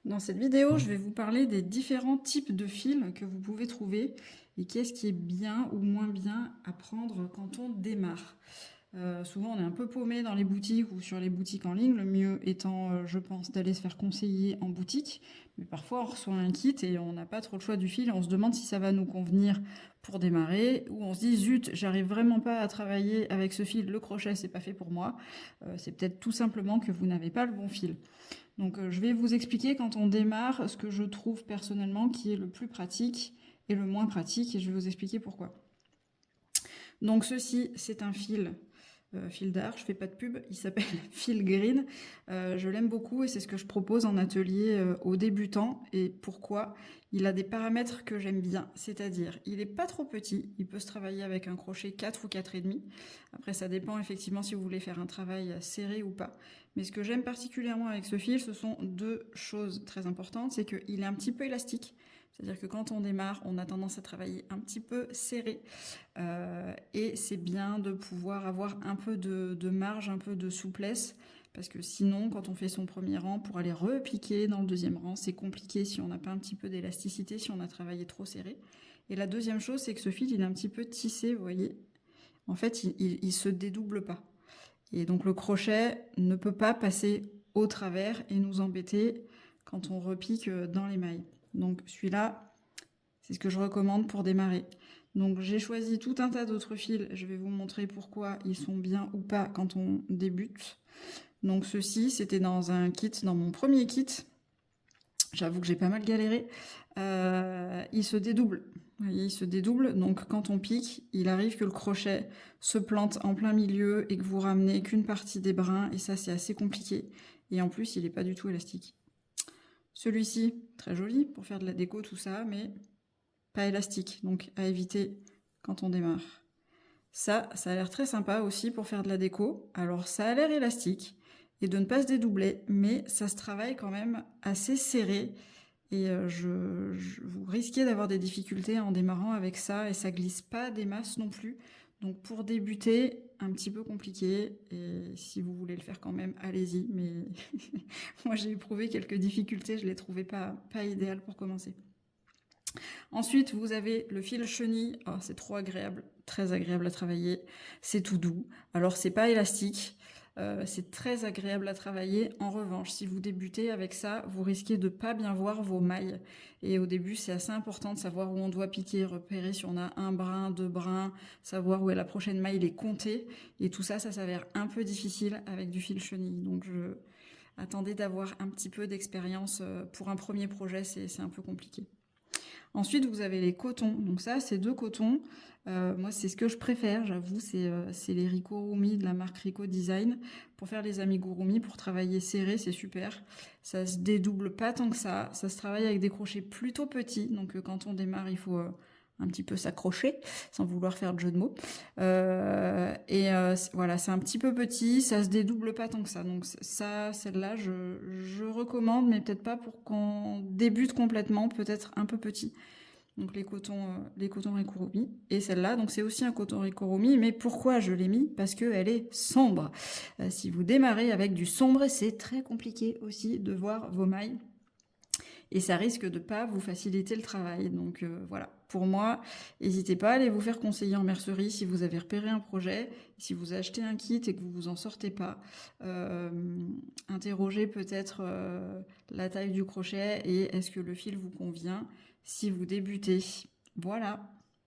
Dans cette vidéo, je vais vous parler des différents types de fils que vous pouvez trouver et qu'est-ce qui est bien ou moins bien à prendre quand on démarre. Souvent, on est un peu paumé dans les boutiques ou sur les boutiques en ligne, le mieux étant, je pense, d'aller se faire conseiller en boutique. Mais parfois, on reçoit un kit et on n'a pas trop le choix du fil et on se demande si ça va nous convenir pour démarrer, ou on se dit zut, j'arrive vraiment pas à travailler avec ce fil, le crochet, c'est pas fait pour moi. C'est peut-être tout simplement que vous n'avez pas le bon fil. Donc je vais vous expliquer quand on démarre ce que je trouve personnellement qui est le plus pratique et le moins pratique, et je vais vous expliquer pourquoi. Donc ceci, c'est un fil d'art, je fais pas de pub, il s'appelle Fil Green. Je l'aime beaucoup et c'est ce que je propose en atelier aux débutants. Et pourquoi? Il a des paramètres que j'aime bien, c'est-à-dire il est pas trop petit, il peut se travailler avec un crochet 4 ou 4,5. Après ça dépend effectivement si vous voulez faire un travail serré ou pas. Mais ce que j'aime particulièrement avec ce fil, ce sont deux choses très importantes, c'est qu'il est un petit peu élastique. C'est-à-dire que quand on démarre, on a tendance à travailler un petit peu serré. Et c'est bien de pouvoir avoir un peu de marge, un peu de souplesse, parce que sinon, quand on fait son premier rang, pour aller repiquer dans le deuxième rang, c'est compliqué si on n'a pas un petit peu d'élasticité, si on a travaillé trop serré. Et la deuxième chose, c'est que ce fil, il est un petit peu tissé, vous voyez. En fait, il se dédouble pas. Et donc le crochet ne peut pas passer au travers et nous embêter quand on repique dans les mailles. Donc celui-là, c'est ce que je recommande pour démarrer. Donc j'ai choisi tout un tas d'autres fils, je vais vous montrer pourquoi ils sont bien ou pas quand on débute. Donc ceci, c'était dans un kit, dans mon premier kit. J'avoue que j'ai pas mal galéré. Il se dédouble. Vous voyez, il se dédouble, donc quand on pique, il arrive que le crochet se plante en plein milieu et que vous ramenez qu'une partie des brins, et ça c'est assez compliqué. Et en plus, il n'est pas du tout élastique. Celui-ci, très joli pour faire de la déco, tout ça, mais pas élastique, donc à éviter quand on démarre. Ça a l'air très sympa aussi pour faire de la déco. Alors ça a l'air élastique et de ne pas se dédoubler, mais ça se travaille quand même assez serré. Et vous risquez d'avoir des difficultés en démarrant avec ça, et ça glisse pas des masses non plus. Donc pour débuter, un petit peu compliqué, et si vous voulez le faire quand même, allez-y. Mais moi j'ai éprouvé quelques difficultés, je les trouvais pas idéales pour commencer. Ensuite, vous avez le fil chenille. Oh, c'est trop agréable, très agréable à travailler. C'est tout doux. Alors, c'est pas élastique. C'est très agréable à travailler. En revanche, si vous débutez avec ça, vous risquez de pas bien voir vos mailles. Et au début, c'est assez important de savoir où on doit piquer, repérer si on a un brin, deux brins, savoir où est la prochaine maille, les compter. Et tout ça, ça s'avère un peu difficile avec du fil chenille. Donc, attendez d'avoir un petit peu d'expérience. Pour un premier projet, c'est un peu compliqué. Ensuite, vous avez les cotons. Donc ça, c'est deux cotons. Moi, c'est ce que je préfère, j'avoue, c'est les Ricorumi de la marque Rico Design. Pour faire les amigurumi, pour travailler serré, c'est super. Ça se dédouble pas tant que ça. Ça se travaille avec des crochets plutôt petits. Donc quand on démarre, il faut un petit peu s'accrocher, sans vouloir faire de jeu de mots. Voilà, c'est un petit peu petit, ça se dédouble pas tant que ça. Donc ça, celle-là, je recommande, mais peut-être pas pour qu'on débute complètement, peut-être un peu petit. Donc les cotons Ricorumi. Et celle-là, donc c'est aussi un coton Ricorumi, mais pourquoi je l'ai mis? Parce qu'elle est sombre. Si vous démarrez avec du sombre, c'est très compliqué aussi de voir vos mailles. Et ça risque de pas vous faciliter le travail. Donc voilà, pour moi, n'hésitez pas à aller vous faire conseiller en mercerie si vous avez repéré un projet, si vous achetez un kit et que vous vous en sortez pas. Interrogez peut-être la taille du crochet et est-ce que le fil vous convient si vous débutez. Voilà.